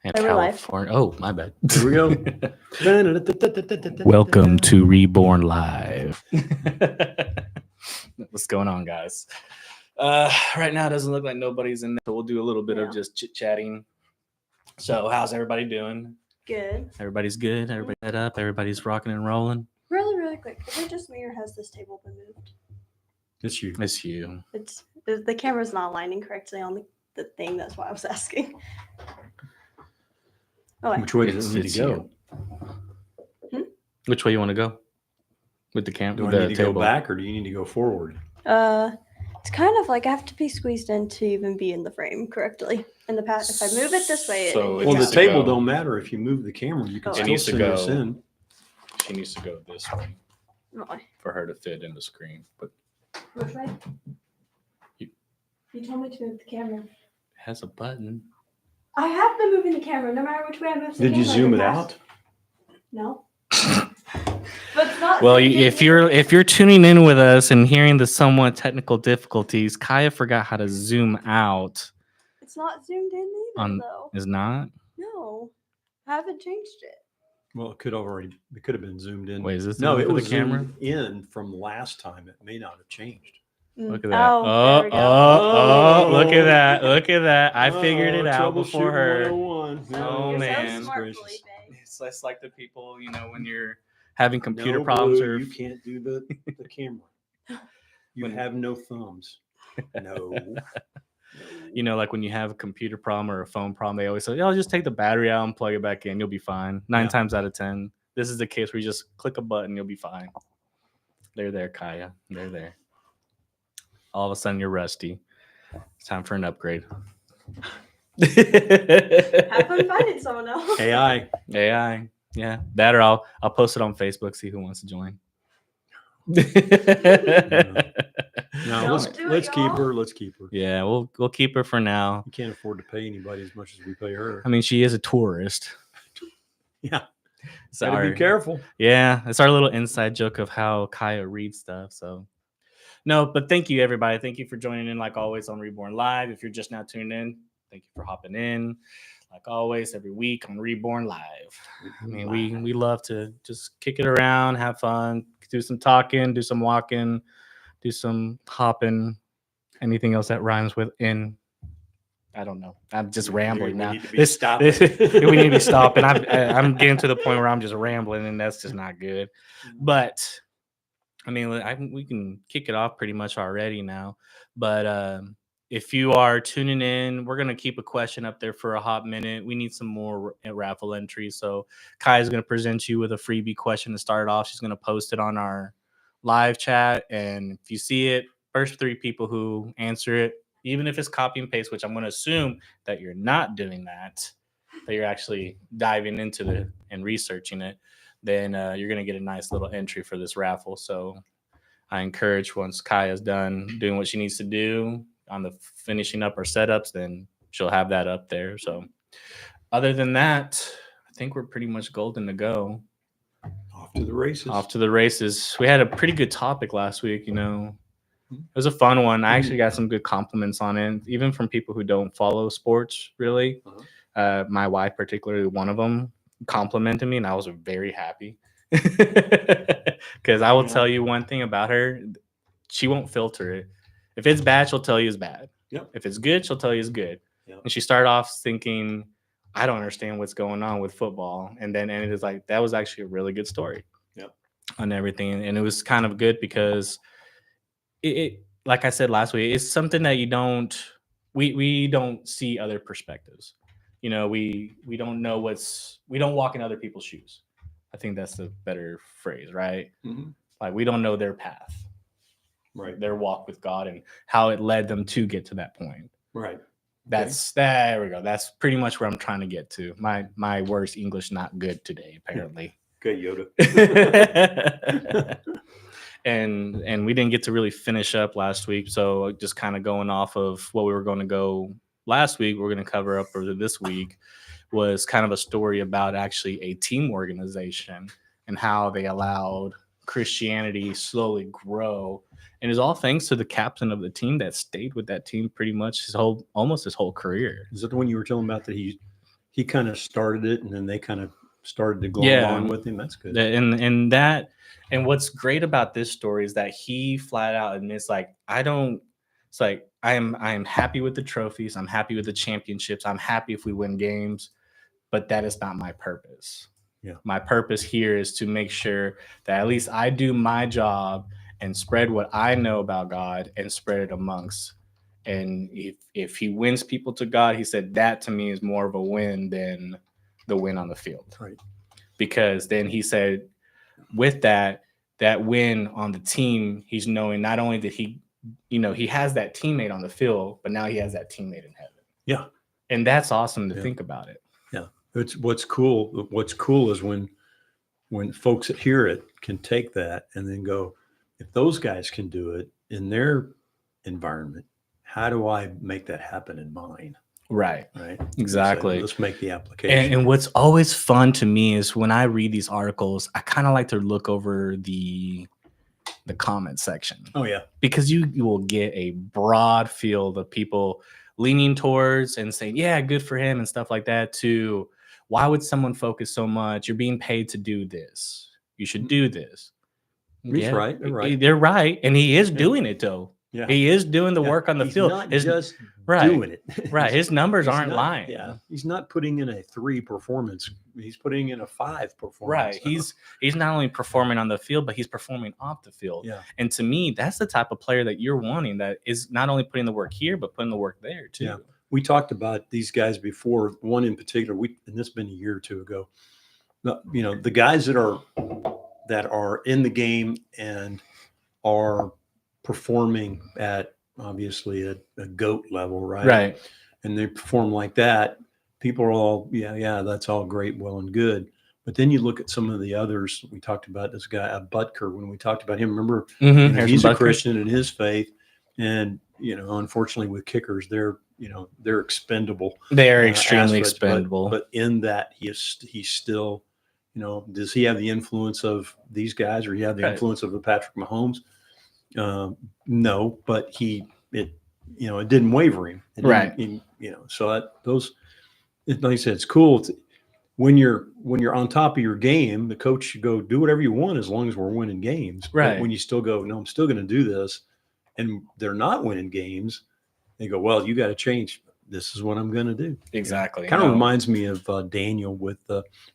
And California. Oh, my bad. Here we go. Welcome to Reborn Live. What's going on, guys? Right now, it doesn't look like nobody's in there, so we'll do a little bit of just chit-chatting. So, how's everybody doing? Good. Everybody's good? Everybody set up? Everybody's rocking and rolling? Really quick. Is it just me or has this table been moved? It's you. It's you. It's the camera's not aligning correctly on the thing. That's why I was asking. Oh, Which way does it need to go? Which way you want to go? With the camera? Do I need to go back or do you need to go forward? It's kind of like I have to be squeezed in to even be in the frame correctly. In the past, if I move it this way, well, the table don't matter. If you move the camera, you can still send us in. She needs to go this way for her to fit in the screen. But which way? You told me to move the camera. It has a button. I have been moving the camera no matter which way I move the camera. Did you zoom it out? No. But it's not. Well, if you're tuning in with us and hearing the somewhat technical difficulties, Kaya forgot how to zoom out. It's not zoomed in either, though. Is not? No, I haven't changed it. Well, it could have been zoomed in. Wait, is this no? It was the camera zoomed in from last time. It may not have changed. Look at that! Oh! Look at that! Look at that! I figured it out before her. Oh man! It's like the people, when you're having computer problems, or you can't do the camera. You have no thumbs. No. Like when you have a computer problem or a phone problem, they always say, "Oh, just take the battery out and plug it back in. You'll be fine." 9 times out of 10, this is the case where you just click a button, you'll be fine. They're there, Kaya. They're there. All of a sudden, you're rusty. It's time for an upgrade. Have fun finding someone else. AI. Yeah, that or I'll post it on Facebook. See who wants to join. No, let's keep her. Let's keep her. Yeah, we'll keep her for now. You can't afford to pay anybody as much as we pay her. I mean, she is a tourist. Yeah. So be careful. Yeah, it's our little inside joke of how Kaya reads stuff. So, no, but thank you, everybody. Thank you for joining in, like always, on Reborn Live. If you're just now tuned in, thank you for hopping in. Like always, every week on Reborn Live. I mean, we love to just kick it around, have fun, do some talking, do some walking, do some hopping, anything else that rhymes with in. I don't know. I'm just rambling now. We need to be stopping. I'm getting to the point where I'm just rambling, and that's just not good. But I mean, we can kick it off pretty much already now. But if you are tuning in, we're going to keep a question up there for a hot minute. We need some more raffle entries. So Kai is going to present you with a freebie question to start off. She's going to post it on our live chat. And if you see it, first 3 people who answer it, even if it's copy and paste, which I'm going to assume that you're not doing that you're actually diving into it and researching it, then you're going to get a nice little entry for this raffle. So I encourage, once Kaya's done doing what she needs to do on the finishing up her setups, then she'll have that up there. So other than that, I think we're pretty much golden to go. Off to the races. We had a pretty good topic last week, It was a fun one. I actually got some good compliments on it, even from people who don't follow sports, really. My wife, particularly, one of them, complimented me, and I was very happy. Because I will tell you one thing about her. She won't filter it. If it's bad, she'll tell you it's bad. Yep. If it's good, she'll tell you it's good. Yep. And she started off thinking, I don't understand what's going on with football. And it is like, that was actually a really good story. Yep. On everything. And it was kind of good because it like I said last week, it's something that we don't see other perspectives. We don't know we don't walk in other people's shoes. I think that's the better phrase, right? Mm-hmm. Like, we don't know their path. Right. Their walk with God and how it led them to get to that point. Right. There we go. That's pretty much where I'm trying to get to. My worst English not good today, apparently. Good, Yoda. And we didn't get to really finish up last week. So just kind of going off of what we were going to go last week, we're going to cover up for this week, was kind of a story about actually a team organization and how they allowed Christianity slowly grow. And it's all thanks to the captain of the team that stayed with that team pretty much almost his whole career. Is that the one you were telling about that he he kind of started it, and then they kind of started to go Yeah. along with him. That's good. And what's great about this story is that he flat out admits, like, it's like I am happy with the trophies, I'm happy with the championships, I'm happy if we win games, but that is not my purpose. Yeah. My purpose here is to make sure that at least I do my job and spread what I know about God and spread it amongst. And if he wins people to God, he said that to me is more of a win than the win on the field. Right. Because then he said with that win on the team, he's knowing not only that he has that teammate on the field, but now he has that teammate in heaven. Yeah. And that's awesome to think about it. Yeah. It's what's cool. What's cool is when folks that hear it can take that and then go, if those guys can do it in their environment, how do I make that happen in mine? Right. Right. Exactly. So let's make the application. And what's always fun to me is when I read these articles, I kind of like to look over the comment section. Oh yeah. Because you will get a broad field of people leaning towards and saying, yeah, good for him and stuff like that, to why would someone focus so much? You're being paid to do this. You should do this. He's right. They're right. They're right. And he is doing it though. Yeah. He is doing the work on the field. Not just right. doing it. Right. His numbers He's aren't not, lying. Yeah. He's not putting in a 3 performance. He's putting in a 5 performance. Right. He's not only performing on the field, but he's performing off the field. Yeah. And to me, that's the type of player that you're wanting, that is not only putting the work here, but putting the work there too. Yeah. We talked about these guys before. One in particular, and this has been a year or two ago. The guys that are in the game and are performing at obviously a GOAT level, right? Right. And they perform like that. People are all, yeah, that's all great, well and good. But then you look at some of the others. We talked about this guy, Butker, when we talked about him. Remember, he's a Christian in his faith, and unfortunately, with kickers, they're expendable. They are extremely expendable. But in that, he's still, does he have the influence of these guys, or he have the influence of a Patrick Mahomes? No, but it didn't waver him. So like I said, it's cool. When you're on top of your game, the coach should go, do whatever you want as long as we're winning games. Right. But when you still go, no, I'm still going to do this, and they're not winning games, they go, well, you got to change. This is what I'm going to do. Exactly. Kind of reminds me of Daniel with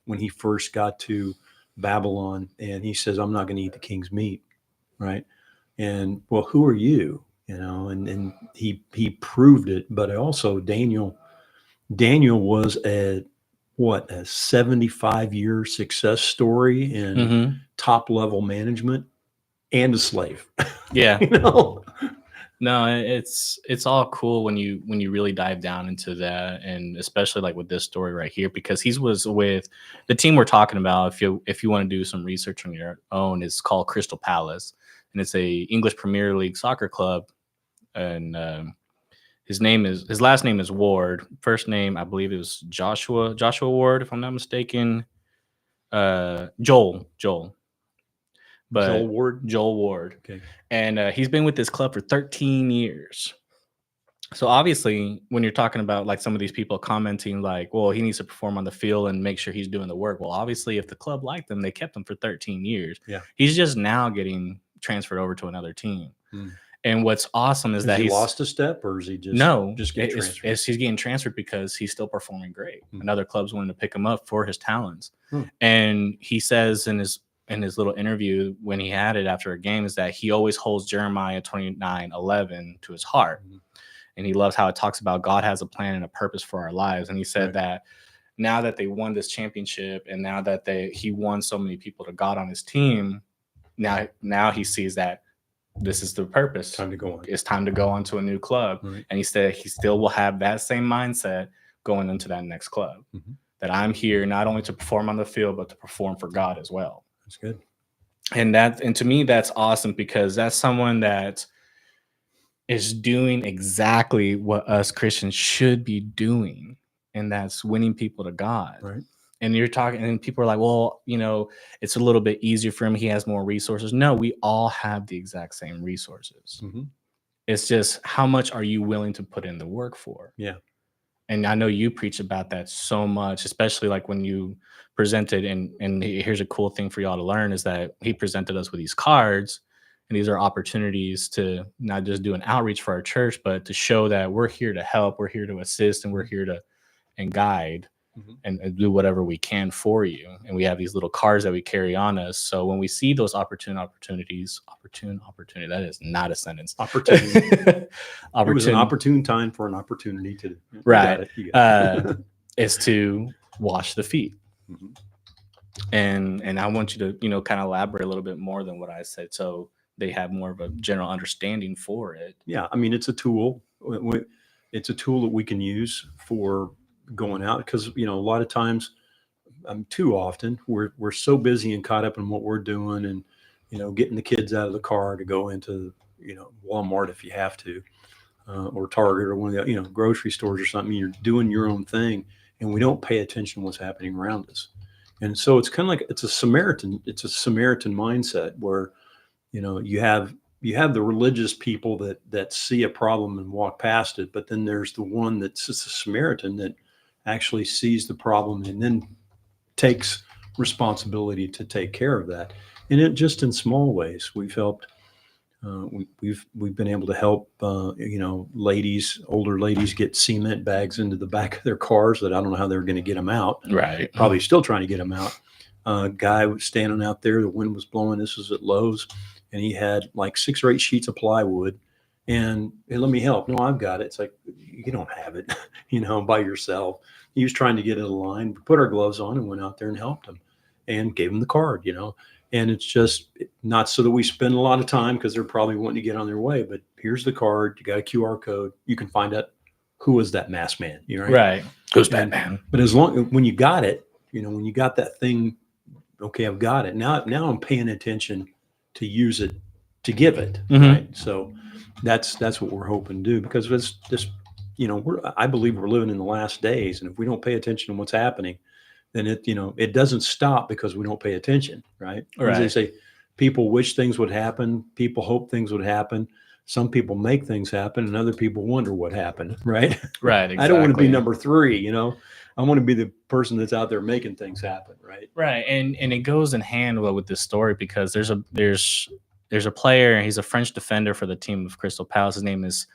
when he first got to Babylon, and he says, I'm not going to eat the king's meat. Right. And well, who are you? And he proved it. But also Daniel was a 75-year success story in top level management and a slave. Yeah. No, it's all cool when you really dive down into that, and especially like with this story right here, because he was with the team we're talking about. If you want to do some research on your own, it's called Crystal Palace, and it's a English Premier League soccer club, and his last name is Ward. First name, I believe it was Joshua Ward, if I'm not mistaken. Joel. But Joel Ward. Okay. And he's been with this club for 13 years. So obviously, when you're talking about like some of these people commenting like, well, he needs to perform on the field and make sure he's doing the work. Well, obviously, if the club liked him, they kept him for 13 years. Yeah. He's just now getting transferred over to another team. And what's awesome is that he's lost a step, or is he just getting transferred? He's getting transferred because he's still performing great. Another club's wanting to pick him up for his talents. And he says in his little interview when he had it after a game is that he always holds Jeremiah 29:11 to his heart. And he loves how it talks about God has a plan and a purpose for our lives. And he said that now that they won this championship, and now that he won so many people to God on his team, now he sees that this is the purpose. Time to go on. It's time to go on to a new club. And he said he still will have that same mindset going into that next club. That I'm here not only to perform on the field, but to perform for God as well. That's good. And to me, that's awesome, because that's someone that is doing exactly what us Christians should be doing. And that's winning people to God. Right. And you're talking, and people are like, well, it's a little bit easier for him. He has more resources. No, we all have the exact same resources. It's just, how much are you willing to put in the work for? Yeah. and I know you preach about that so much, especially like when you presented, and here's a cool thing for y'all to learn is that he presented us with these cards, and these are opportunities to not just do an outreach for our church, but to show that we're here to help, we're here to assist, and we're here to and guide and do whatever we can for you. And we have these little cards that we carry on us. So when we see those opportune opportunity, that is not a sentence. Opportunity. It was an Opportun- opportune time for an opportunity to. Right. You got it. is to wash the feet. Mhm. And I want you to, kind of elaborate a little bit more than what I said, so they have more of a general understanding for it. Yeah, I mean, it's a tool. It's a tool that we can use for going out because a lot of times, too often, we're so busy and caught up in what we're doing, and getting the kids out of the car to go into Walmart if you have to, or Target or one of the grocery stores or something. You're doing your own thing, and we don't pay attention to what's happening around us. And so it's kind of like it's a Samaritan mindset where you have the religious people that see a problem and walk past it, but then there's the one that's just a Samaritan that actually sees the problem and then takes responsibility to take care of that. And it just in small ways we've helped. We've been able to help older ladies get cement bags into the back of their cars that I don't know how they're going to get them out. Right. Probably still trying to get them out. Guy was standing out there, the wind was blowing. This was at Lowe's, and he had like 6 or 8 sheets of plywood, and hey, let me help. No, I've got it. It's like, you don't have it, by yourself. He was trying to get in a line. We put our gloves on and went out there and helped him and gave him the card, And it's just not so that we spend a lot of time because they're probably wanting to get on their way. But here's the card. You got a QR code. You can find out who was that masked man. Right. Who's Batman? But when you got it, when you got that thing, okay, I've got it. Now I'm paying attention to use it, to give it. Right. So that's what we're hoping to do, because it's just, I believe we're living in the last days. And if we don't pay attention to what's happening, then it doesn't stop because we don't pay attention, right? Right. As they say, people wish things would happen. People hope things would happen. Some people make things happen, and other people wonder what happened, right? Right. Exactly. I don't want to be number 3, I want to be the person that's out there making things happen, right? Right. And it goes in hand with this story, because there's a player, and he's a French defender for the team of Crystal Palace. His name is,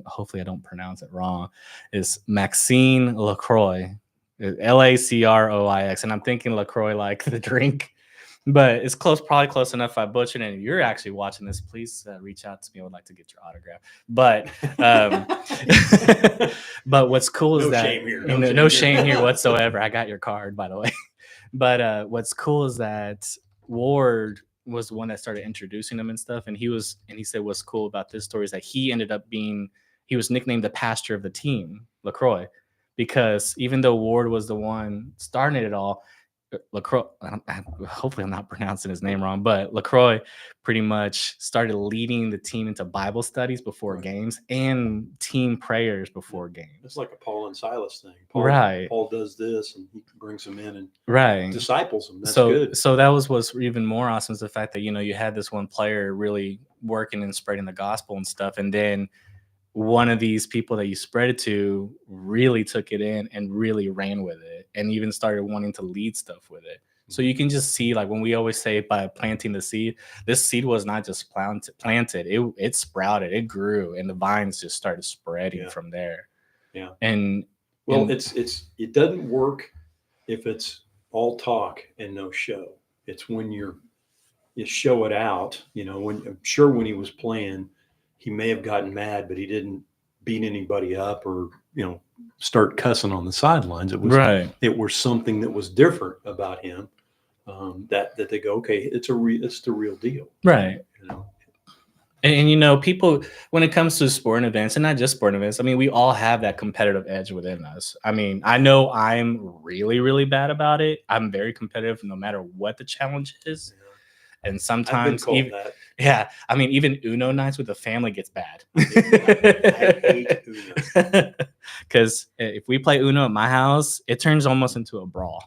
hopefully I don't pronounce it wrong, is Maxime Lacroix. Lacroix, and I'm thinking LaCroix like the drink, but it's probably close enough. If I butchered it, and you're actually watching this, please reach out to me. I would like to get your autograph. But but what's cool is no shame here whatsoever. I got your card, by the way. But what's cool is that Ward was the one that started introducing him and stuff, and he said what's cool about this story is that he was nicknamed the pastor of the team, LaCroix. Because even though Ward was the one starting it all, LaCroix, hopefully I'm not pronouncing his name wrong, but LaCroix pretty much started leading the team into Bible studies before games and team prayers before games. It's like a Paul and Silas thing. Paul does this, and he brings them in and disciples them. That's good. So that was what's even more awesome, is the fact that, you had this one player really working and spreading the gospel and stuff, and then one of these people that you spread it to really took it in and really ran with it, and even started wanting to lead stuff with it. So you can just see, like when we always say by planting the seed, this seed was not just planted, it sprouted, it grew, and the vines just started spreading from there. Yeah. And it doesn't work if it's all talk and no show. It's when you show it out. I'm sure when he was playing, he may have gotten mad, but he didn't beat anybody up or, start cussing on the sidelines. It was something that was different about him, that they go, okay, it's the real deal. Right. And people, when it comes to sporting events, and not just sporting events, I mean, we all have that competitive edge within us. I mean, I know I'm really, really bad about it. I'm very competitive no matter what the challenge is. And sometimes even Uno nights with the family gets bad. I hate Uno. Because if we play Uno at my house, it turns almost into a brawl.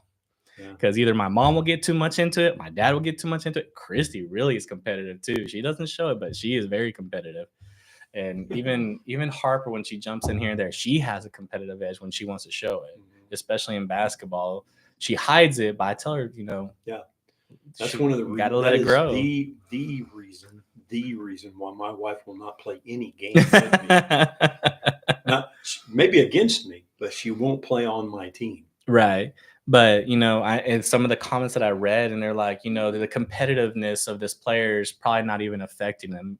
Because either my mom will get too much into it, my dad will get too much into it. Christy really is competitive too. She doesn't show it, but she is very competitive. And even Harper, when she jumps in here and there, she has a competitive edge when she wants to show it, especially in basketball. She hides it, but I tell her, that's one of the gotta let it grow. The reason why my wife will not play any games with me. Not maybe against me, but she won't play on my team. Right. But and some of the comments that I read, and they're like, the competitiveness of this player is probably not even affecting them.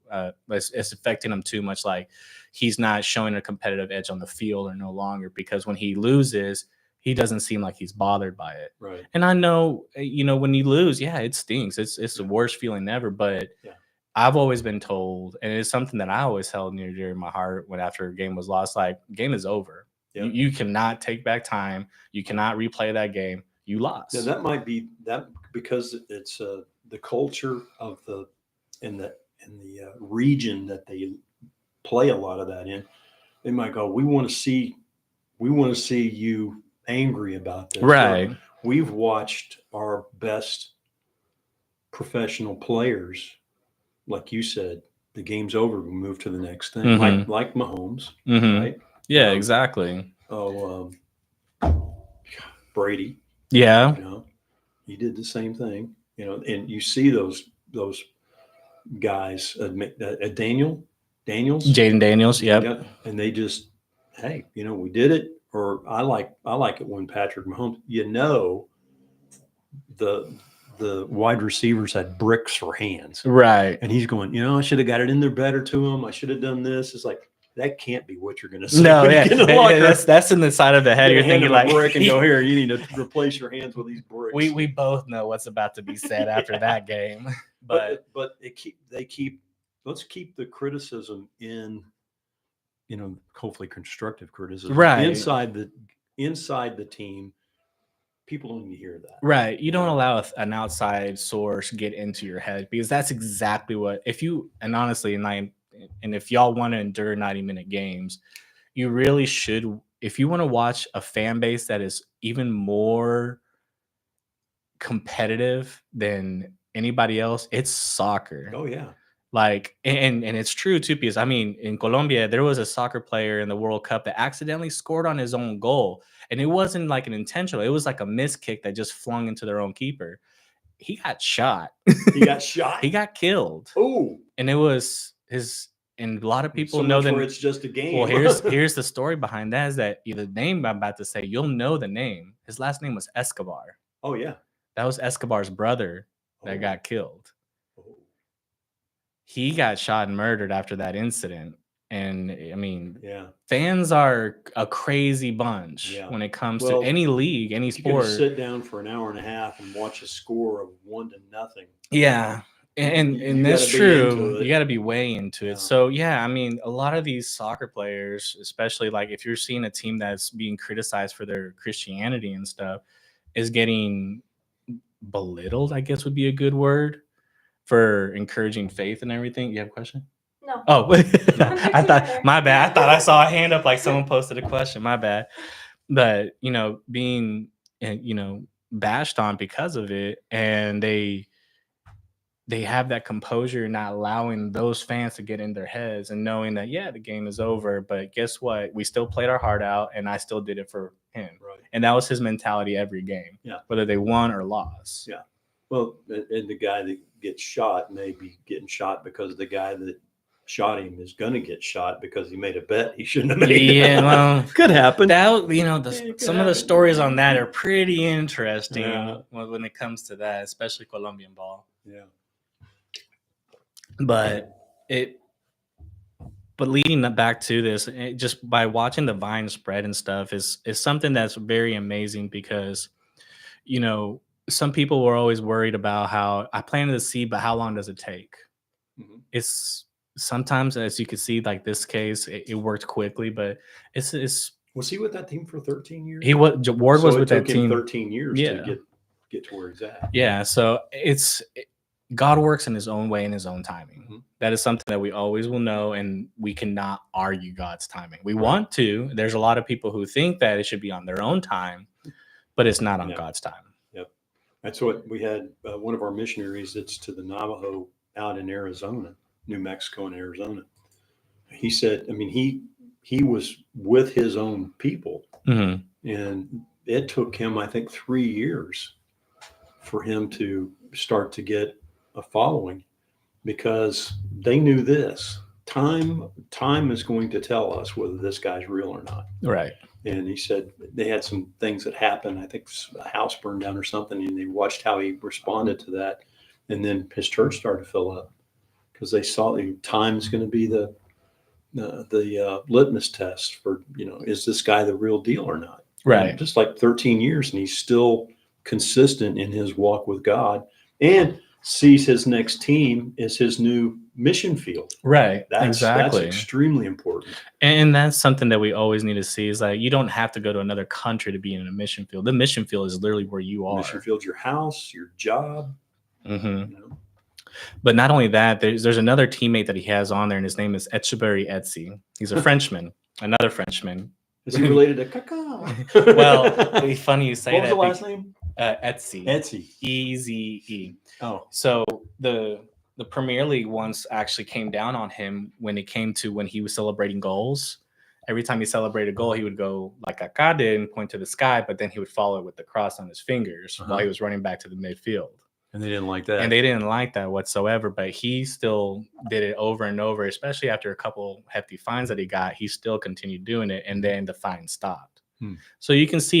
It's affecting him too much. Like he's not showing a competitive edge on the field or no longer, because when he loses, he doesn't seem like he's bothered by it. Right. And I know, when you lose, yeah, it stinks. It's the worst feeling ever. But I've always been told, and it's something that I always held near dear in my heart when after a game was lost, like game is over. Yep. You cannot take back time. You cannot replay that game. You lost. Yeah, that might be that because it's the culture of in the region that they play a lot of that in. They might go, we want to see you angry about this. Right. Or, we've watched our best professional players, like you said, the game's over, we move to the next thing. Mm-hmm. Like Mahomes, right? Yeah, exactly. Brady. Yeah. He did the same thing. And you see those guys, Jaden Daniels, yep. And they just, hey, we did it. Or I like it when Patrick Mahomes, the wide receivers had bricks for hands. Right. And he's going, I should have got it in there better to him. I should have done this. It's like, that can't be what you're going to say. No, yeah. That's in the side of the head. You're thinking like, brick and go, here, you need to replace your hands with these bricks. We both know what's about to be said after that game. But let's keep the criticism in, hopefully constructive criticism. Right. Inside the team. People don't need to hear that. Right. You don't allow an outside source get into your head, because that's exactly what, if y'all want to endure 90-minute games, you really should. If you want to watch a fan base that is even more competitive than anybody else, it's soccer. Oh, yeah. Like, and it's true too, because in Colombia, there was a soccer player in the World Cup that accidentally scored on his own goal. And it wasn't like an intentional, it was like a missed kick that just flung into their own keeper. He got shot. He got shot? He got killed. Oh. And it was and a lot of people know that it's just a game. Well, here's the story behind that, is that the name I'm about to say, you'll know the name. His last name was Escobar. Oh, yeah. That was Escobar's brother that got killed. He got shot and murdered after that incident. And fans are a crazy bunch when it comes to any league, any sport. You can sit down for an hour and a half and watch a score of 1-0. Yeah. And that's true. You got to be way into it. So, a lot of these soccer players, especially like if you're seeing a team that's being criticized for their Christianity and stuff, is getting belittled, I guess would be a good word, for encouraging faith and everything. You have a question? No. Oh, I thought, my bad. I thought I saw a hand up like someone posted a question. My bad. But, being, bashed on because of it, and they have that composure, not allowing those fans to get in their heads and knowing that, the game is over. But guess what? We still played our heart out, and I still did it for him. Right. And that was his mentality every game, whether they won or lost. Yeah. Well, and the guy that gets shot may be getting shot because the guy that shot him is going to get shot because he made a bet he shouldn't have made. Yeah, well, could happen. Some of the stories on that are pretty interesting when it comes to that, especially Colombian ball. Yeah. But leading back to this, just by watching the Vine spread and stuff is something that's very amazing, because, some people were always worried about how I planted the seed, but how long does it take? Mm-hmm. It's sometimes, as you can see, like this case, it worked quickly, but it's. Was he with that team for 13 years? Ward was with that team 13 years to get to where he's at. Yeah, so God works in his own way, in his own timing. Mm-hmm. That is something that we always will know, and we cannot argue God's timing. We want to. There's a lot of people who think that it should be on their own time, but it's not on God's time. Yep. That's what we had. One of our missionaries that's to the Navajo out in Arizona, New Mexico and Arizona. he said, I mean, he was with his own people, and it took him, I think, 3 years for him to start to get a following, because they knew this. Time is going to tell us whether this guy's real or not. Right. And he said they had some things that happened. I think a house burned down or something, and they watched how he responded to that. And then his church started to fill up because they saw time is going to be the litmus test for, is this guy the real deal or not? Right. And just like 13 years, and he's still consistent in his walk with God, and sees his next team as his new mission field. Right. That's exactly. extremely important. And that's something that we always need to see, is like, you don't have to go to another country to be in a mission field. The mission field is literally where you are. Mission field's your house, your job. But not only that, there's another teammate that he has on there, and his name is Etcheberry Etsy. He's a Frenchman, another Frenchman. Is he related to Kaka? Well, it'd be funny you say that. What was the last name? Etsy. Etsy. EZE. Oh. So the Premier League once actually came down on him when it came to when he was celebrating goals. Every time he celebrated a goal, he would go like Kaka did and point to the sky, but then he would follow it with the cross on his fingers while he was running back to the midfield. And they didn't like that. And they didn't like that whatsoever, but he still did it over and over, especially after a couple hefty fines that he got. He still continued doing it, and then the fine stopped. So you can see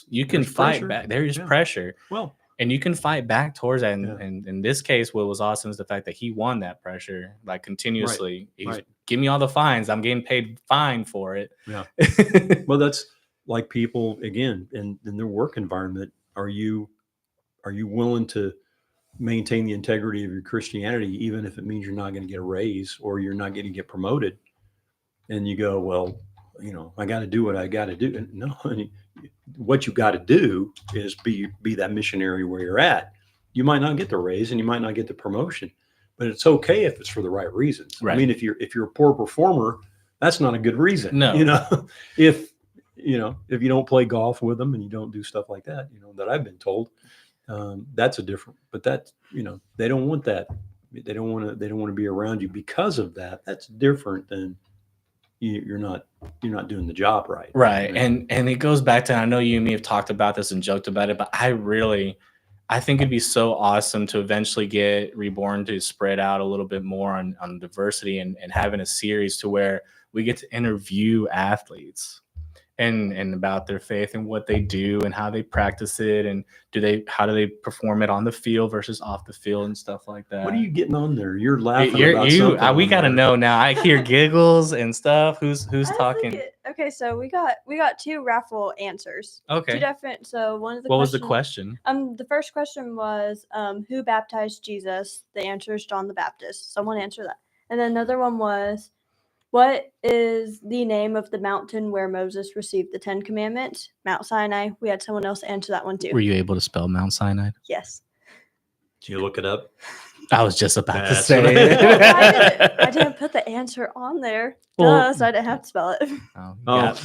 you can fight pressure. back. There is pressure. Well, and you can fight back towards that. And in this case, what was awesome is the fact that he won that pressure, like continuously. He's give me all the fines. I'm getting paid fine for it. Yeah. Well, that's like people, again, in their work environment. Are you willing to maintain the integrity of your Christianity, even if it means you're not going to get a raise or you're not going to get promoted? And you go, well, I got to do what I got to do. And no, what you got to do is be that missionary where you're at. You might not get the raise and you might not get the promotion, but it's okay if it's for the right reasons. Right. I mean, if you're a poor performer, that's not a good reason. No. If you don't play golf with them and you don't do stuff like that, that I've been told, that's a different. But that they don't want that. They don't want to be around you because of that. That's different than you're not doing the job right. Right. And it goes back to, I know you and me have talked about this and joked about it, but I think it'd be so awesome to eventually get Reborn to spread out a little bit more on diversity and having a series to where we get to interview athletes and about their faith and what they do and how they practice it, and how do they perform it on the field versus off the field and stuff like that. What are you getting on there? You're laughing about something. We got to know now. I hear giggles and stuff. Who's talking? Okay, so we got two raffle answers. Okay. Two different. So one of the. What was the question? The first question was who baptized Jesus? The answer is John the Baptist. Someone answer that. And then another one was, what is the name of the mountain where Moses received the 10 Commandments? Mount Sinai. We had someone else answer that one too. Were you able to spell Mount Sinai? Yes. Did you look it up? I was just about to say it. I didn't put the answer on there. So I didn't have to spell it.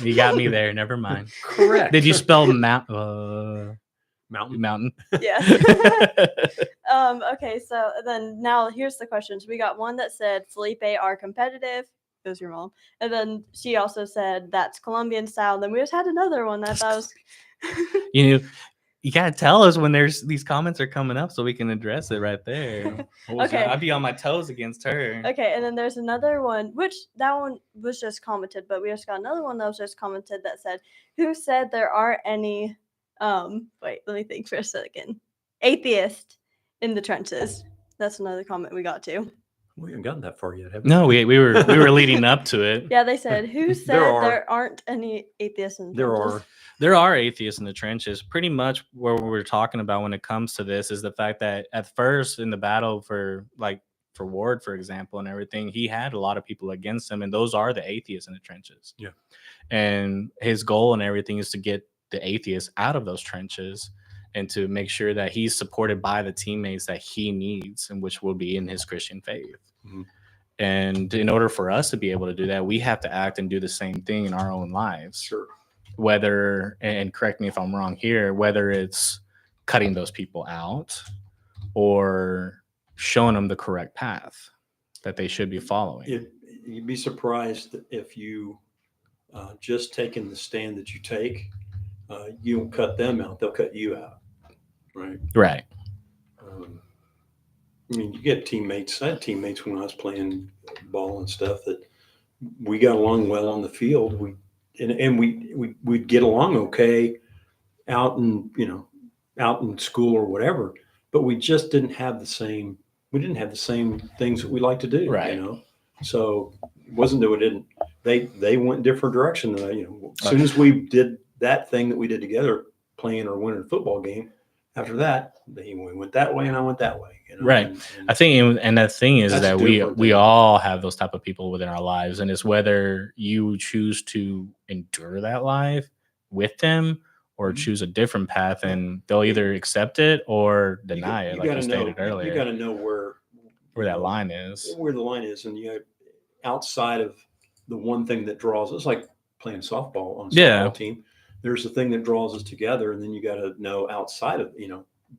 You got me there. Never mind. Correct. Did you spell mountain? Yeah. Okay, so then now here's the questions. We got one that said Felipe are competitive. It was your mom. And then she also said that's Colombian style. And then we just had another one that I thought was you gotta tell us when there's these comments are coming up so we can address it right there. Okay. I'd be on my toes against her. Okay, and then there's another one, which that one was just commented, but we just got another one that was just commented that said, who said there aren't any wait, let me think for a second. Atheist in the trenches. That's another comment we got too. We haven't gotten that far yet, have we? No, we were leading up to it. Yeah, they said, who said there aren't any atheists in the trenches? There are atheists in the trenches. Pretty much what we're talking about when it comes to this is the fact that at first in the battle for Ward, for example, and everything, he had a lot of people against him, and those are the atheists in the trenches. Yeah. And his goal and everything is to get the atheists out of those trenches and to make sure that he's supported by the teammates that he needs, and which will be in his Christian faith. Mm-hmm. And in order for us to be able to do that, we have to act and do the same thing in our own lives. Sure. Whether, and correct me if I'm wrong here, whether it's cutting those people out or showing them the correct path that they should be following. you'd be surprised if you just taking the stand that you take, you don't cut them out; they'll cut you out, right? Right. I mean, you get teammates. I had teammates when I was playing ball and stuff that we got along well on the field. We'd get along okay out in school or whatever, but we just didn't have the same. We didn't have the same things that we like to do, Right. So it wasn't that we didn't. They went a different direction. As soon as we did that thing that we did together, playing or winning a football game, after that, we went that way and I went that way. Right. And I think, and the thing is That's that a we different thing. all have those type of people within our lives, and it's whether you choose to endure that life with them or Mhm. choose a different path, and they'll either accept it or deny it, like you gotta stated know, earlier, You got to know where that line is. where the line is, and outside of the one thing that draws us, like playing softball on a Yeah. softball team. There's the thing that draws us together, and then you got to know outside of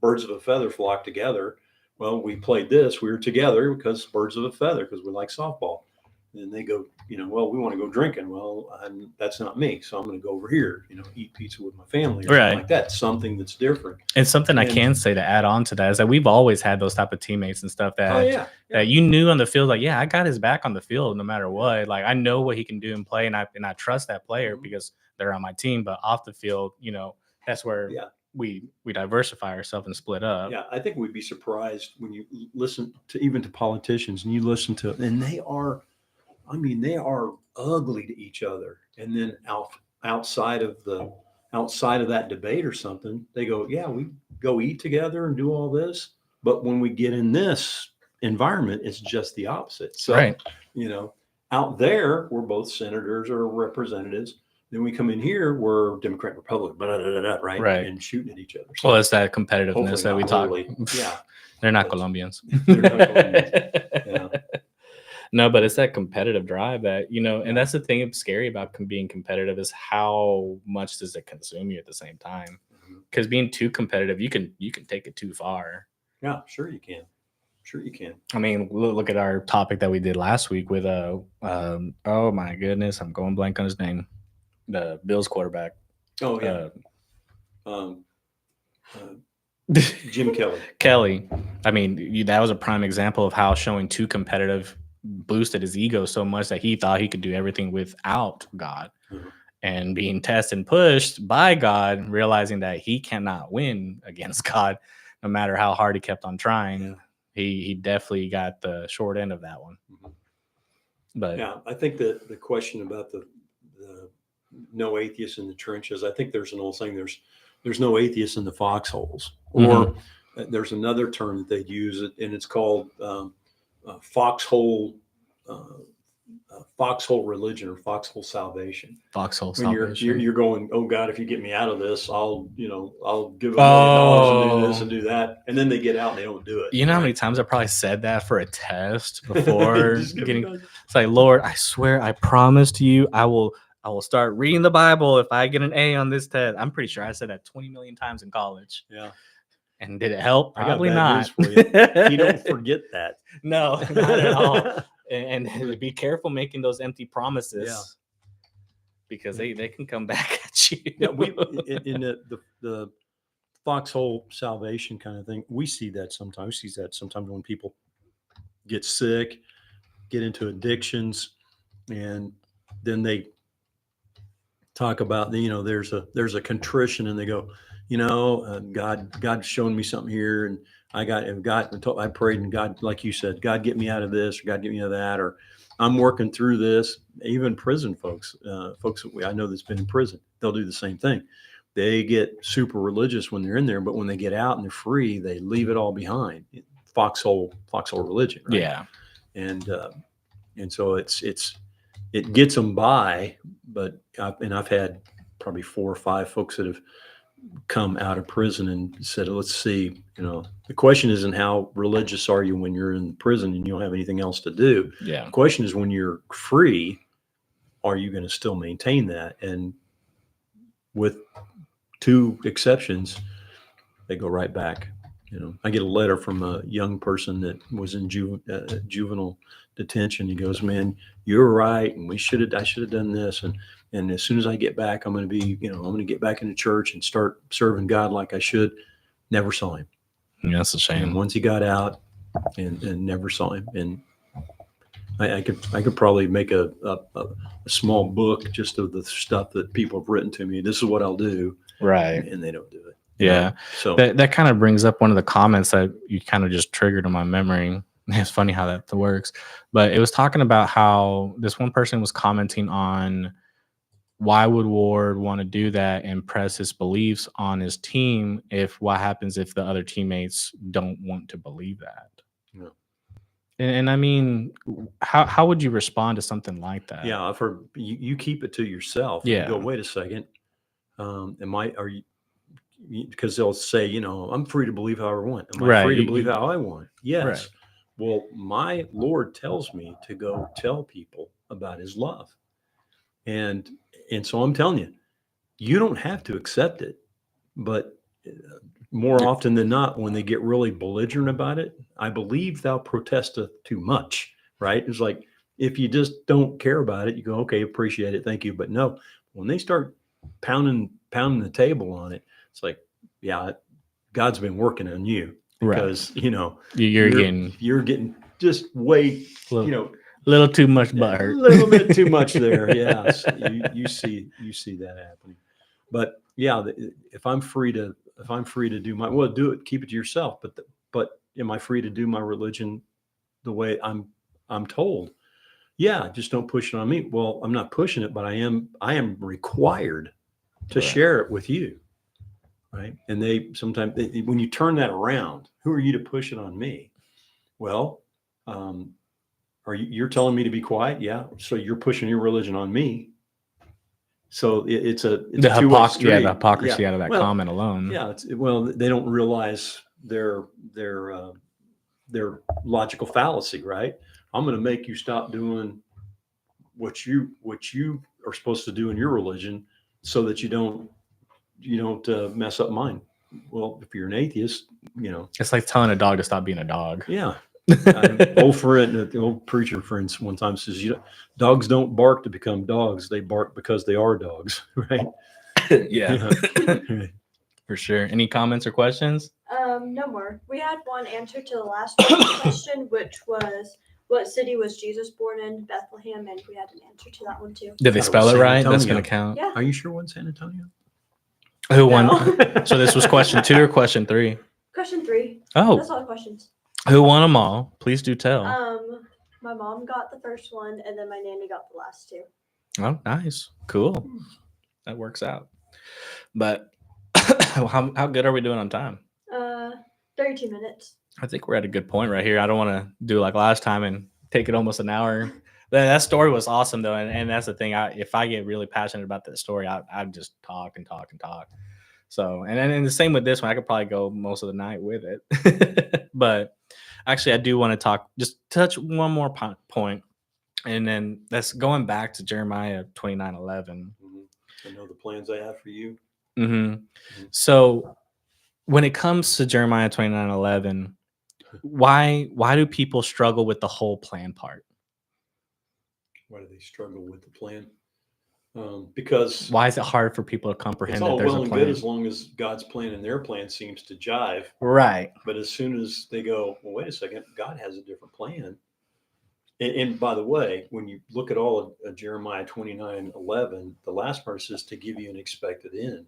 birds of a feather flock together. Well, we played this. We were together because birds of a feather, because we like softball. And they go, well, we want to go drinking. Well, that's not me, so I'm going to go over here, eat pizza with my family, or Right. something like that. Something that's different. And something I And- can say to add on to that is that we've always had those type of teammates and stuff that that you knew on the field, like, yeah, I got his back on the field no matter what. Like, I know what he can do and play, and I trust that player because they're on my team. But off the field, that's where we diversify ourselves and split up. Yeah, I think we'd be surprised when you listen to even to politicians, and you listen to, and they are ugly to each other. And then outside of that debate or something, they go, yeah, we go eat together and do all this. But when we get in this environment, it's just the opposite. So, Right. Out there, we're both senators or representatives. Then we come in here, we're Democrat, Republican, right? Right. And shooting at each other. So Well, it's that competitiveness hopefully that we not talk. literally. Yeah. They're not But- Colombians. They're not Colombians. Yeah. No, but it's that competitive drive that, and that's the thing that's scary about being competitive is how much does it consume you at the same time? Because being too competitive, you can take it too far. Yeah, sure you can. I mean, look at our topic that we did last week with oh my goodness, I'm going blank on his name, the Bills quarterback. Oh yeah. Jim Kelly. Kelly. I mean, that was a prime example of how showing too competitive boosted his ego so much that he thought he could do everything without God. Mhm. And being tested and pushed by God, realizing that he cannot win against God, no matter how hard he kept on trying. Yeah. He definitely got the short end of that one. Mhm. But Yeah, I think that the question about the no atheists in the trenches, I think there's an old saying, there's no atheists in the foxholes. Or there's another term that they'd use, and it's called foxhole religion or foxhole salvation. foxhole When salvation. you're going, oh God, if you get me out of this, I'll give $1 million and do this and do that, and then they get out and they don't do it. You know how many times I probably said that for a test before Just give getting? me- It's like, Lord, I swear, I promise to you, I will start reading the Bible if I get an A on this test. I'm pretty sure I said that 20 million times in college. Yeah. And did it help? I got Probably bad not. news for you. You don't forget that. No, not at all. And be careful making those empty promises. Yeah. Because they can come back at you. Yeah, in the foxhole salvation kind of thing, we see that sometimes. We see that sometimes when people get sick, get into addictions, and then they talk about there's a contrition, and they go, God's showing me something here, and I prayed, and God, like you said, God get me out of this, or God get me out of that, or I'm working through this. Even prison folks that I know that's been in prison, they'll do the same thing. They get super religious when they're in there, but when they get out and they're free, they leave it all behind. Foxhole religion, right? Yeah. And so it gets them by, but I've had probably 4 or 5 folks that have come out of prison and said, let's see, the question isn't how religious are you when you're in prison and you don't have anything else to do. Yeah. The question is, when you're free, are you going to still maintain that? And with 2 exceptions, they go right back. I get a letter from a young person that was in juvenile detention. He goes, "Man, you're right, and I should have done this, and as soon as I get back, I'm going to be, I'm going to get back into church and start serving God like I should." Never saw him. Yeah, that's a And shame. once he got out, and never saw him. And I could probably make a small book just of the stuff that people have written to me. This is what I'll do, Right. and they don't do it. Yeah. So That kind of brings up one of the comments that you kind of just triggered in my memory. It's funny how that works. But it was talking about how this one person was commenting on why would Ward want to do that and press his beliefs on his team if what happens if the other teammates don't want to believe that? Yeah. And I mean, how would you respond to something like that? yeah, I've heard you keep it to yourself. And Yeah. you go, wait a second. Are you? Because they'll say, I'm free to believe however I want. Am I Right. free to believe how I want? Yes. Right. Well, my Lord tells me to go tell people about his love. And so I'm telling you, you don't have to accept it. But more often than not, when they get really belligerent about it, I believe thou protesteth too much, right? It's like, if you just don't care about it, you go, okay, appreciate it, thank you. But no, when they start pounding the table on it, it's like, yeah, God's been working on you because, you're getting just way, little too much a butthurt. little bit too much there. Yes. You see that happening. But yeah, if I'm free to do do it, keep it to yourself. But am I free to do my religion the way I'm told? Yeah, just don't push it on me. Well, I'm not pushing it, but I am required to share it with you. Right. And they sometimes, when you turn that around, who are you to push it on me? Well, you're telling me to be quiet? Yeah. So you're pushing your religion on me. So it's the hypocrisy out of that comment alone. Yeah. They don't realize their logical fallacy, right? I'm going to make you stop doing what you are supposed to do in your religion so that you don't mess up mine. Well, if you're an atheist, it's like telling a dog to stop being a dog. Yeah. The old preacher friend one time says, dogs don't bark to become dogs. They bark because they are dogs. Right. Yeah. For sure. Any comments or questions? No more. We had one answer to the last question, which was, what city was Jesus born in? Bethlehem. And we had an answer to that one too. Did they spell it right? That's going to count. Yeah. Are you sure it wasn't San Antonio? Who won? So this was question 2 or question 3? Question 3. Oh. That's all the questions. Who won them all? Please do tell. My mom got the first one, and then my nanny got the last 2. Oh, nice. Cool. That works out. But how good are we doing on time? 32 minutes. I think we're at a good point right here. I don't want to do like last time and take it almost an hour. That story was awesome, though. And that's the thing. If I get really passionate about that story, I just talk and talk and talk. So, and the same with this one. I could probably go most of the night with it. But actually, I do want to just touch one more point. And then that's going back to Jeremiah 29:11. I know the plans I have for you. Mm-hmm. So when it comes to Jeremiah 29:11, why do people struggle with the whole plan part? Why do they struggle with the plan? Because why is it hard for people to comprehend it's all that there's well a and plan? good as long as God's plan and their plan seems to jive. Right. But as soon as they go, well, wait a second, God has a different plan. And by the way, when you look at all of Jeremiah 29:11, the last verse is to give you an expected end.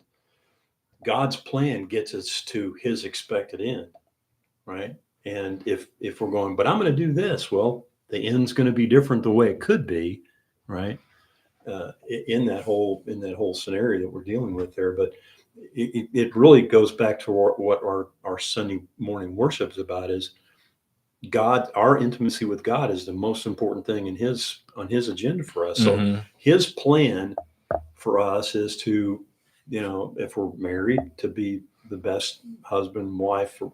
God's plan gets us to his expected end, right? And if we're going, but I'm going to do this, well, the end's going to be different the way it could be, right? In that whole scenario that we're dealing with there. But it really goes back to what our Sunday morning worship is about, is God. Our intimacy with God is the most important thing on his agenda for us. So his plan for us is to, if we're married, to be the best husband and wife, or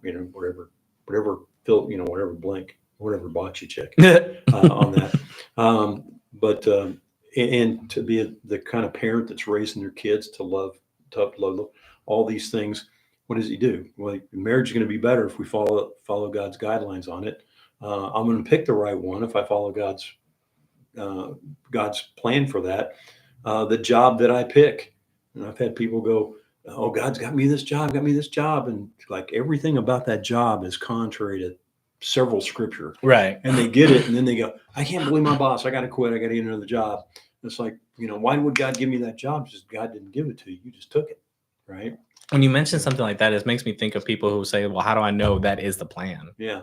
whatever box you check on that. But and to be the kind of parent that's raising their kids to love all these things. what does he do? Well, marriage is going to be better if we follow God's guidelines on it. I'm going to pick the right one if I follow God's plan for that. The job that I pick, and I've had people go, "Oh, God's got me this job, and like everything about that job is contrary to several scripture." Right. And they get it, and then they go, "I can't believe my boss. I got to quit. I got to get another job." It's like, why would God give me that job? Just God didn't give it to you. You just took it, right? When you mention something like that, it makes me think of people who say, "Well, how do I know that is the plan? Yeah.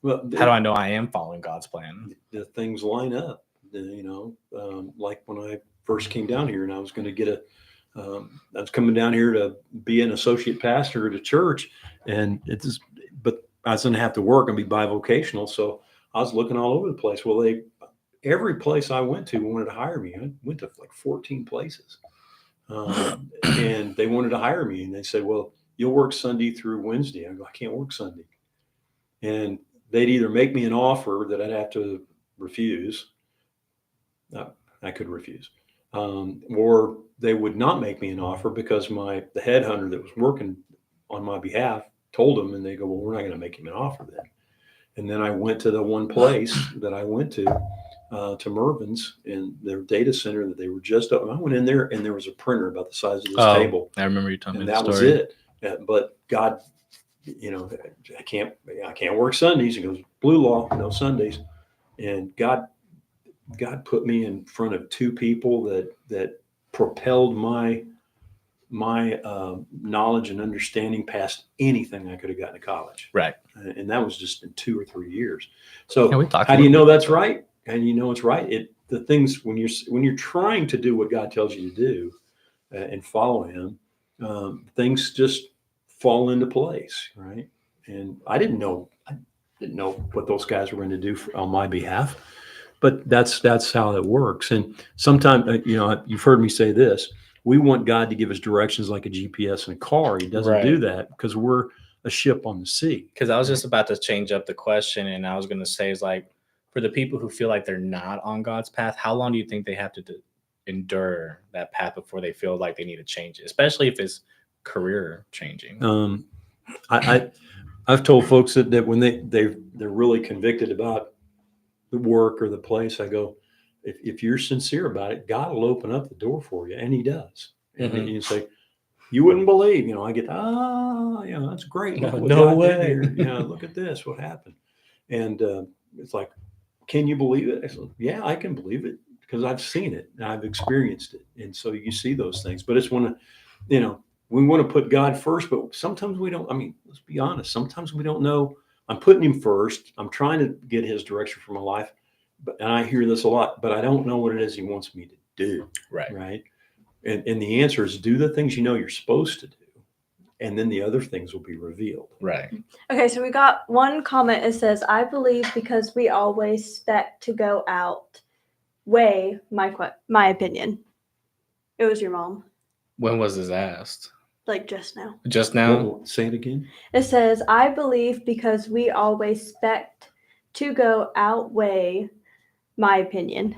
Well, How do I know I am following God's plan?" the things line up? Like when I first came down here, and I was going to get I was coming down here to be an associate pastor at a church, but I was going to have to work and be bivocational, so I was looking all over the place. Well, every place I went to wanted to hire me. I went to like 14 places. And they wanted to hire me, and they said, "Well, you'll work Sunday through Wednesday." I go, "I can't work Sunday." And they'd either make me an offer that I'd have to refuse. I could refuse. Or they would not make me an offer because the headhunter that was working on my behalf told them, and they go, "Well, we're not going to make him an offer then." And then I went to the one place that I went to Mervin's, in their data center that they were just open. I went in there, and there was a printer about the size of this table. I remember you telling me And the that story. was it. But God, I can't work Sundays. He goes, "Blue law, no Sundays." And God put me in front of two people that propelled my knowledge and understanding past anything I could have gotten to college. Right. And that was just in 2 or 3 years. So Yeah, we talked how do you about know that. that's right? And it's right. The things when you're trying to do what God tells you to do and follow Him, things just fall into place, right? And I didn't know what those guys were going to do on my behalf, but that's how it works. And sometimes, you've heard me say this: we want God to give us directions like a GPS in a car. He doesn't do that because we're a ship on the sea. Because I was just about to change up the question, and I was going to say, is like, for the people who feel like they're not on God's path, how long do you think they have to endure that path before they feel like they need to change it, especially if it's career changing? I've told folks that when they're really convicted about the work or the place, I go, if you're sincere about it, God will open up the door for you, and He does. And Mhm. you say, "You wouldn't believe," I get, that's great. Look what No God way. did here. Look at this, what happened. And it's like, "Can you believe it?" I said, "Yeah, I can believe it because I've seen it and I've experienced it." And so you see those things, but it's we want to put God first, but sometimes we don't. I mean, let's be honest. Sometimes we don't know. I'm putting Him first. I'm trying to get His direction for my life, and I hear this a lot, but I don't know what it is He wants me to do. Right. Right. And the answer is, do the things you're supposed to do, and then the other things will be revealed. Right. Okay, so we got one comment. It says, "I believe because we always expect to go out way my opinion." It was your mom, When was this asked? like just now. Just now? Say it again. It says, "I believe because we always expect to go outweigh my opinion."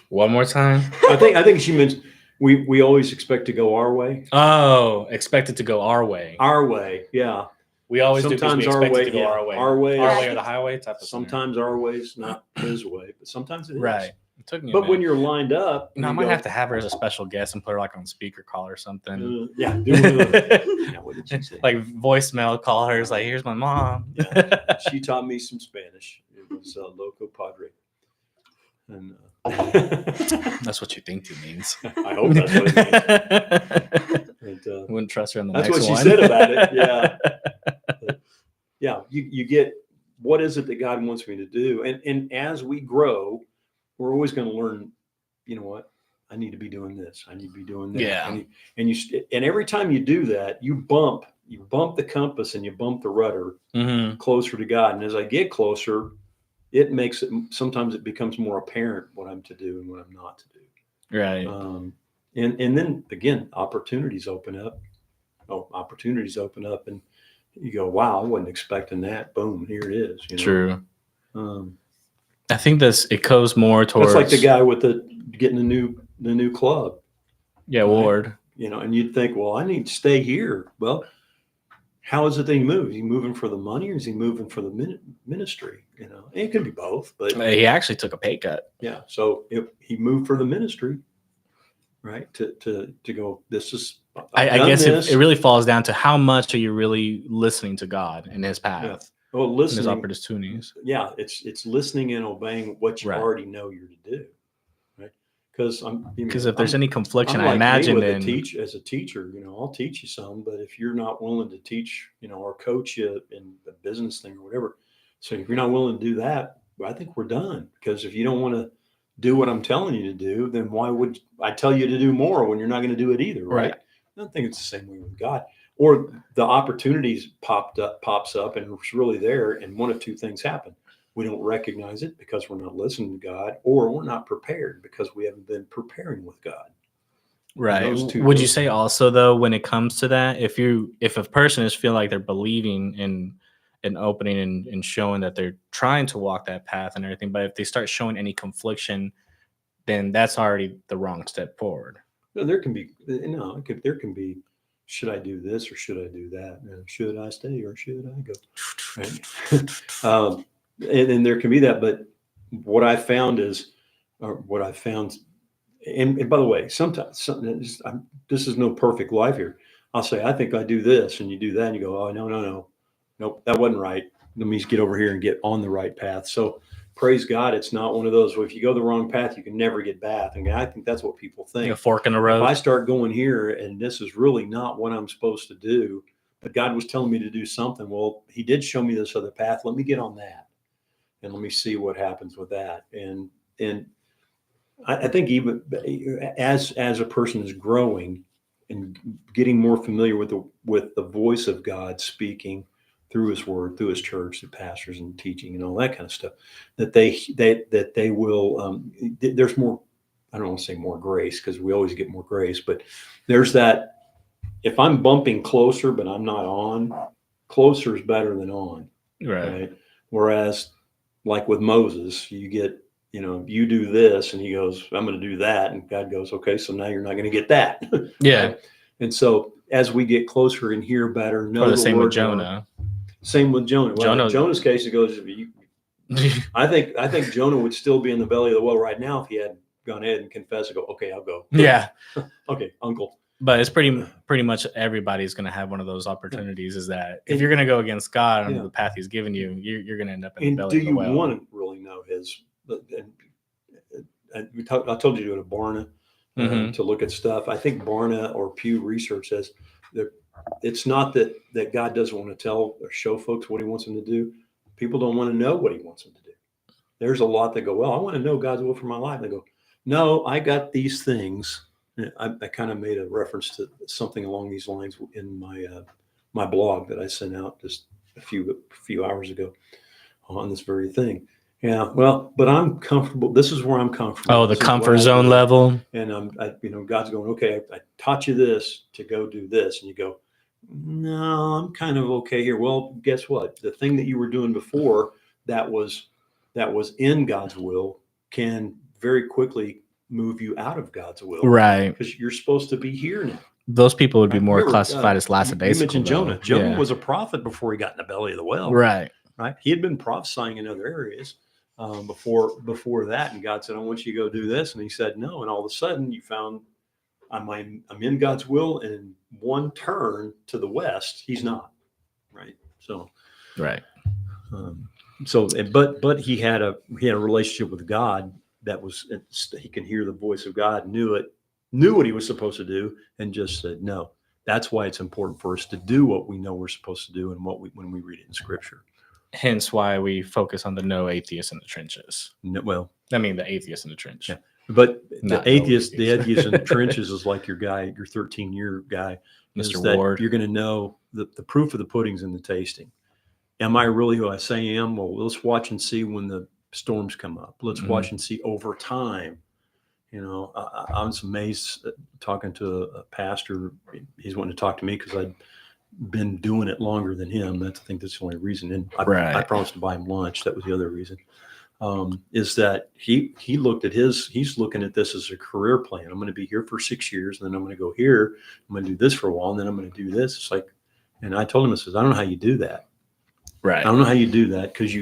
One more time? I think she meant we always expect to go our way. Oh, expect it to go our way. Our way, yeah. We always do because we Sometimes our expect it way, to go yeah. our way. Our way, Our way or the highway type of sometimes our way's not His way, but sometimes it is. Right. It took me a But when minute. you're lined up, I might have to have her as a special guest and put her like on speaker call or something. yeah, do one of those. Yeah, what did she say? Like voicemail, call her. It's like, "Here's my mom." She taught me some Spanish. It was Loco Padre. And That's what you think it means. I hope that's what it means. And, Wouldn't trust her on the that's next what she one. said about it. Yeah. But, yeah. You get, what is it that God wants me to do? And as we grow, we're always going to learn, you know what? I need to be doing this. I need to be doing that. Yeah. And every time you do that, you bump the compass and you bump the rudder Mhm. closer to God. And as I get closer, sometimes it becomes more apparent what I'm to do and what I'm not to do. Right. And then again, opportunities open up. And you go, wow, I wasn't expecting that. Boom, here it is. True. Um, I think it goes more towards. It's like the guy with getting the new club. Yeah, right? Ward. and you'd think, well, I need to stay here. Well, how is it that he moves? Is he moving for the money or is he moving for the ministry? It could be both, but He actually took a pay cut. yeah. So if he moved for the ministry, right? To go, this is, I guess it really falls down to how much are you really listening to God in his path. Yeah. Well, listening, his opportunities. Yeah. It's listening and obeying what you already know you're to do. Right. Because if there's any confliction, I imagine then as a teacher, I'll teach you some, but if you're not willing to teach, or coach you in a business thing or whatever, so if you're not willing to do that, I think we're done. Because if you don't want to do what I'm telling you to do, then why would I tell you to do more when you're not going to do it either? Right. I don't think it's the same way with God. Or the opportunities pops up and it's really there, and one of two things happen. We don't recognize it because we're not listening to God, or we're not prepared because we haven't been preparing with God. Right. Would you say also, though, when it comes to that, if a person is feeling like they're believing in an opening and showing that they're trying to walk that path and everything, but if they start showing any confliction, then that's already the wrong step forward. There can be, there can be, should I do this or should I do that? Should I stay or should I go? Right? And there can be that, but what I found is, and by the way, sometimes this is no perfect life here. I'll say, I think I do this, and you do that, and you go, oh, nope, that wasn't right. Let me just get over here and get on the right path. So praise God, it's not one of those, well, if you go the wrong path, you can never get back. And I think that's what people think. Like a fork in the road. If I start going here and this is really not what I'm supposed to do, but God was telling me to do something, well, he did show me this other path. Let me get on that. And let me see what happens with that. And I think even as a person is growing and getting more familiar with the voice of God speaking through his word, through his church, the pastors and teaching and all that kind of stuff, that they will, there's more, I don't want to say more grace, because we always get more grace, but there's that, if I'm bumping closer, but I'm not on, closer is better than on. Right? Whereas like with Moses, you get, you do this, and he goes, I'm going to do that. And God goes, okay, so now you're not going to get that. Yeah. Right? And so as we get closer and hear better, know the same word with Jonah. Same with Jonah. Well, in Jonah's case, it goes, I think Jonah would still be in the belly of the whale right now if he had gone ahead and confessed and go, okay, I'll go. Yeah. Okay, uncle. But it's pretty much everybody's going to have one of those opportunities, is that if you're going to go against God on the path he's given you, you're going to end up in the belly of the whale. Do you want to really know his? I told you to go to Barna to look at stuff. I think Barna or Pew Research says that it's not that God doesn't want to tell or show folks what he wants them to do. People don't want to know what he wants them to do. There's a lot that go, well, I want to know God's will for my life. And they go, no, I got these things. I kind of made a reference to something along these lines in my blog that I sent out just a few hours ago on this very thing. Yeah, well, but I'm comfortable. This is where I'm comfortable. Oh, the comfort zone level. And God's going, okay, I taught you this to go do this, and you go, no, I'm kind of okay here. Well, guess what? The thing that you were doing before that was in God's will can very quickly move you out of God's will, right? Because you're supposed to be here now. Those people would be more classified as lackadaisical. You mentioned Jonah. Jonah was a prophet before he got in the belly of the whale, right? He had been prophesying in other areas before that, and God said, "I want you to go do this," and he said no. And all of a sudden, you found I'm in God's will, and in one turn to the west, he's not, right? So, right. But he had a relationship with God that was, he can hear the voice of God, knew what he was supposed to do, and just said no. That's why it's important for us to do what we know we're supposed to do and when we read it in Scripture. Hence why we focus on the no atheist in the trenches. No, well, I mean the atheist in the trench. Yeah. But the atheist in the trenches is like your 13-year guy, Mr. Ward. You're going to know the proof of the pudding's in the tasting. Am I really who I say I am? Well, let's watch and see when the storms come up. Let's watch and see over time. I was amazed talking to a pastor. He's wanting to talk to me because I'd been doing it longer than him. I think that's the only reason. And I promised to buy him lunch. That was the other reason. is that he looked at he's looking at this as a career plan. I'm going to be here for 6 years, and then I'm going to go here. I'm going to do this for a while, and then I'm going to do this. It's like, and I told him, I says, I don't know how you do that. Right. I don't know how you do that, because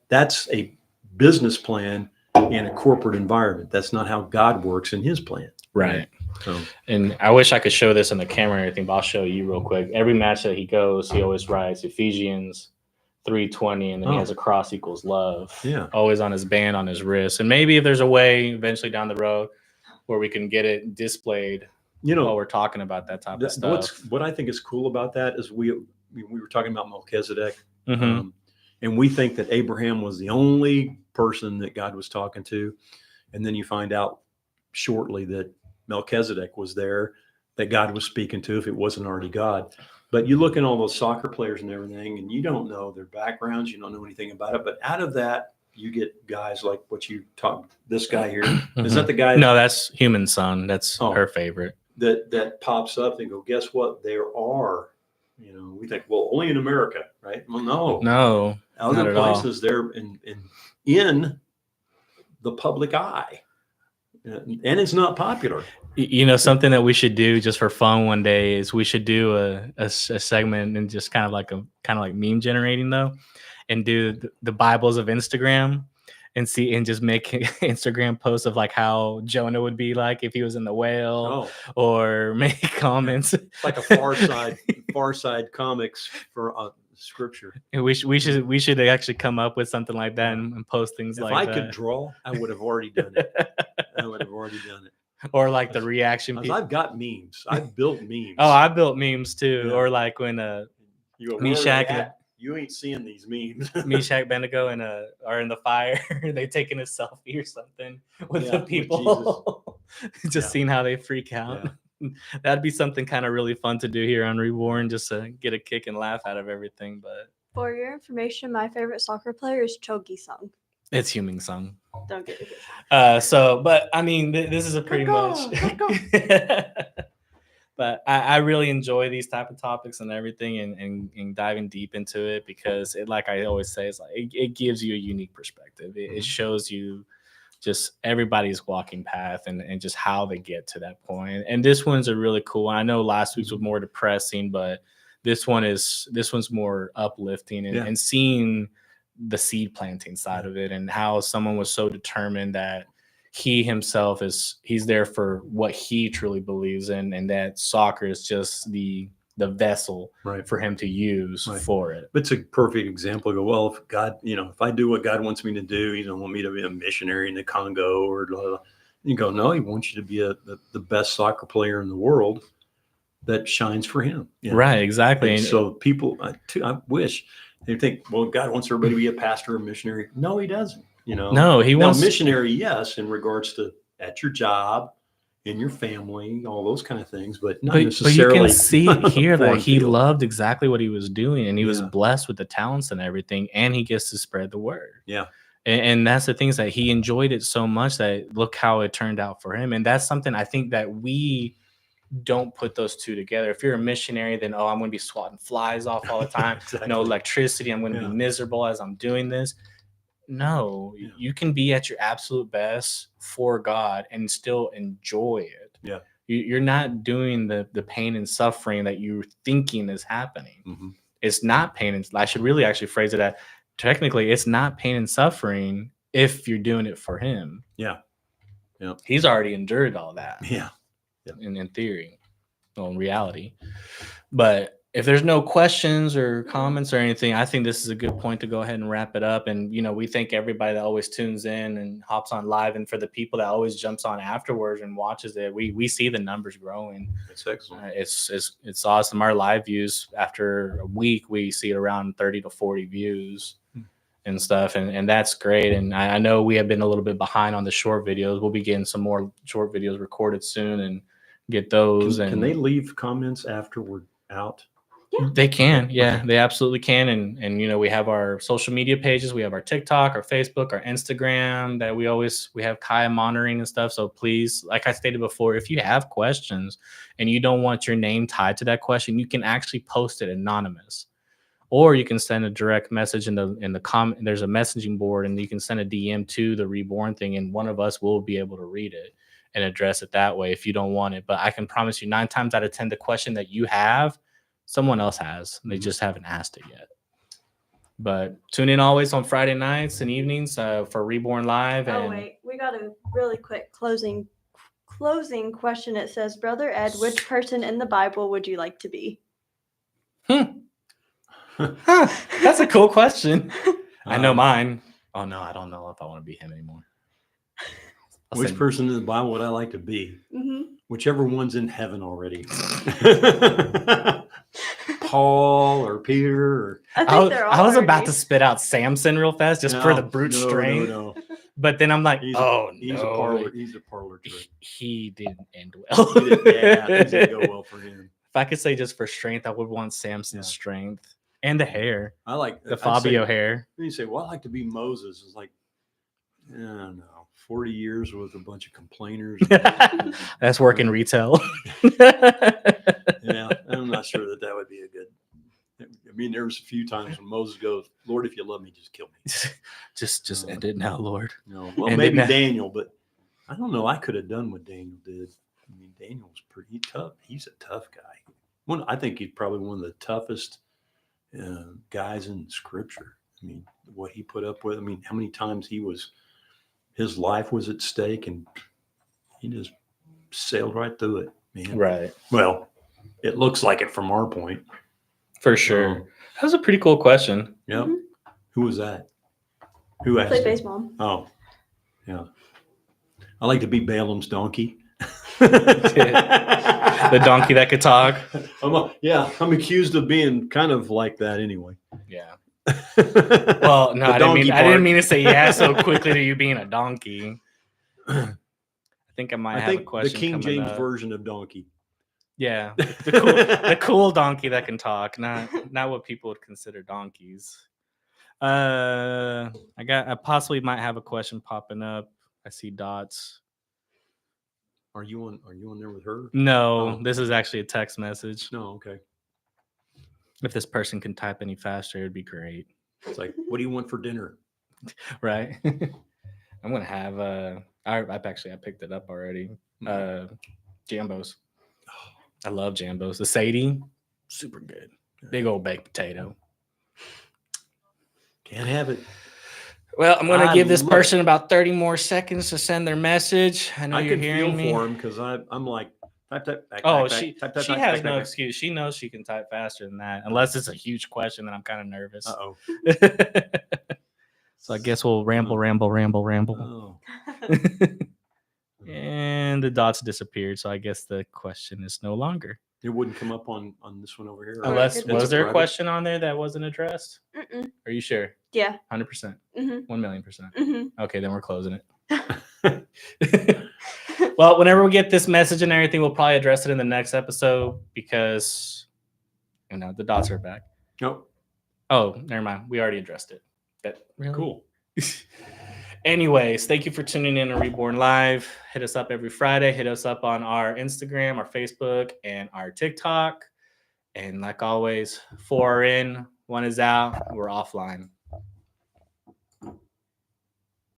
that's a business plan in a corporate environment. That's not how God works in his plan. Right. So, and I wish I could show this on the camera and everything, but I'll show you real quick. Every match that he goes, he always writes Ephesians 3:20, and then he has a cross equals love. Yeah. Always on his band, on his wrist. And maybe if there's a way eventually down the road where we can get it displayed, while we're talking about that type of stuff. What I think is cool about that is we were talking about Melchizedek, Mm-hmm. and we think that Abraham was the only person that God was talking to, and then you find out shortly that Melchizedek was there, that God was speaking to, if it wasn't already God. But you look at all those soccer players and everything, and you don't know their backgrounds, you don't know anything about it. But out of that, you get guys like what you talk. This guy here, is that the guy? No, that's Human Son. That's her favorite. That pops up. They go, guess what? There are. We think, well, only in America, right? Well, no, other places they're in the public eye, and it's not popular. Something that we should do just for fun one day is we should do a segment and just kind of like meme generating though, and do the Bibles of Instagram and just make Instagram posts of like how Jonah would be like if he was in the whale, or make comments. It's like a Far Side comics for scripture. And we should actually come up with something like that and post things like that. If I could draw, I would have already done it. Or like the reaction. I've got memes. I've built memes. Oh, I built memes too. Yeah. Or like when Meshach, you ain't seeing these memes. Meshach Abednego are in the fire. They taking a selfie or something with the people. Just seeing how they freak out. Yeah. That'd be something kind of really fun to do here on Reborn, just to get a kick and laugh out of everything. But for your information, my favorite soccer player is Chogi Sung. It's Human Sung. Don't get it. But I mean, this is a pretty much. But I really enjoy these type of topics and everything, and diving deep into it, because it, like I always say, it's like it gives you a unique perspective. It shows you just everybody's walking path and just how they get to that point. And this one's a really cool one. I know last week's was more depressing, but this one's more uplifting and seeing the seed planting side of it, and how someone was so determined that he himself he's there for what he truly believes in, and that soccer is just the vessel for him to use for it. It's a perfect example. Go, well, if God, if I do what God wants me to do, he don't want me to be a missionary in the Congo or blah, blah. You go, no, he wants you to be the best soccer player in the world that shines for him. Right, exactly. And so people, I wish they think, well, God wants everybody to be a pastor or a missionary. No, he doesn't. No, he wants missionary. Yes, in regards to at your job, in your family, all those kind of things, but not necessarily. But you can see here that he loved exactly what he was doing, and he was blessed with the talents and everything, and he gets to spread the word. Yeah. And that's the things that he enjoyed it so much that look how it turned out for him. And that's something I think that we don't put those two together. If you're a missionary, then, I'm going to be swatting flies off all the time. Exactly. No electricity. I'm going to be miserable as I'm doing this. No, you can be at your absolute best for God and still enjoy it. Yeah. You're not doing the pain and suffering that you're thinking is happening. Mm-hmm. It's not pain. And I should really actually phrase it that technically it's not pain and suffering if you're doing it for him. Yeah. Yeah. He's already endured all that. Yeah. In theory, in reality. But if there's no questions or comments or anything, I think this is a good point to go ahead and wrap it up. And, we thank everybody that always tunes in and hops on live. And for the people that always jumps on afterwards and watches it, we see the numbers growing. It's excellent. It's awesome. Our live views after a week, we see around 30 to 40 views and stuff. And that's great. And I know we have been a little bit behind on the short videos. We'll be getting some more short videos recorded soon and get those. Can they leave comments after we're out? Yeah. They can. Yeah, they absolutely can. And we have our social media pages. We have our TikTok, our Facebook, our Instagram that we have Kaya monitoring and stuff. So please, like I stated before, if you have questions and you don't want your name tied to that question, you can actually post it anonymous or you can send a direct message in the comment. There's a messaging board, and you can send a DM to the Reborn thing, and one of us will be able to read it and address it that way if you don't want it. But I can promise you 9 times out of 10, the question that you have, someone else has. They just haven't asked it yet. But tune in always on Friday nights and evenings for Reborn Live. Oh, And wait. We got a really quick closing question. It says, Brother Ed, which person in the Bible would you like to be? That's a cool question. I know mine. Oh, no, I don't know if I want to be him anymore. Which person in the Bible would I like to be? Mm-hmm. Whichever one's in heaven already. Paul or Peter. Or... I was about to spit out Samson real fast just for the brute strength. No. But then I'm like, he's He's a parlor trick. He didn't end well. Things didn't go well for him. If I could say just for strength, I would want Samson's strength and the hair. I like the Fabio hair. Then you say, well, I like to be Moses. It's like, I don't know, 40 years with a bunch of complainers. That's working retail. Yeah, I'm not sure that would be a good. I mean, there was a few times when Moses goes, Lord, if you love me, just kill me. just end it now, Lord. No, well, maybe Daniel, but I don't know. I could have done what Daniel did. I mean, Daniel's pretty tough. He's a tough guy. I think he's probably one of the toughest guys in Scripture. I mean, what he put up with. I mean, how many times his life was at stake, and he just sailed right through it, man. Right. Well, it looks like it from our point. For sure. That was a pretty cool question. Yep. Mm-hmm. Who was that? Who asked? Play-Based Mom. Oh, yeah. I like to be Balaam's donkey. The donkey that could talk. I'm accused of being kind of like that anyway. Yeah. Well, no, I didn't mean to say yeah so quickly to you being a donkey. I think I might have a question. The King James up. Version of donkey. Yeah, the cool donkey that can talk, not what people would consider donkeys. I possibly might have a question popping up. I see dots. Are you on there with her? No, This is actually a text message. No, okay. If this person can type any faster, it'd be great. It's like, what do you want for dinner? Right. I'm gonna have I picked it up already. Jambos. I love Jambos. The Sadie, super good. Big old baked potato. Can't have it. Well, I'm going to give this person about 30 more seconds to send their message. I know you're hearing me. I can feel for him because I'm like, type. She has no excuse. She knows she can type faster than that. Unless it's a huge question, then I'm kind of nervous. Uh-oh. So I guess we'll ramble. Oh. And the dots disappeared, so I guess the question is no longer. It wouldn't come up on this one over here. Unless, was there a question on there that wasn't addressed? Mm-mm. Are you sure? Yeah. 100%. Mm-hmm. 1,000,000%. Mm-hmm. Okay, then we're closing it. Well, whenever we get this message and everything, we'll probably address it in the next episode because, the dots are back. Nope. Oh, never mind. We already addressed it. Really? Cool. Anyways, thank you for tuning in to Reborn Live. Hit us up every Friday. Hit us up on our Instagram, our Facebook, and our TikTok. And like always, 4 are in, 1 is out. We're offline.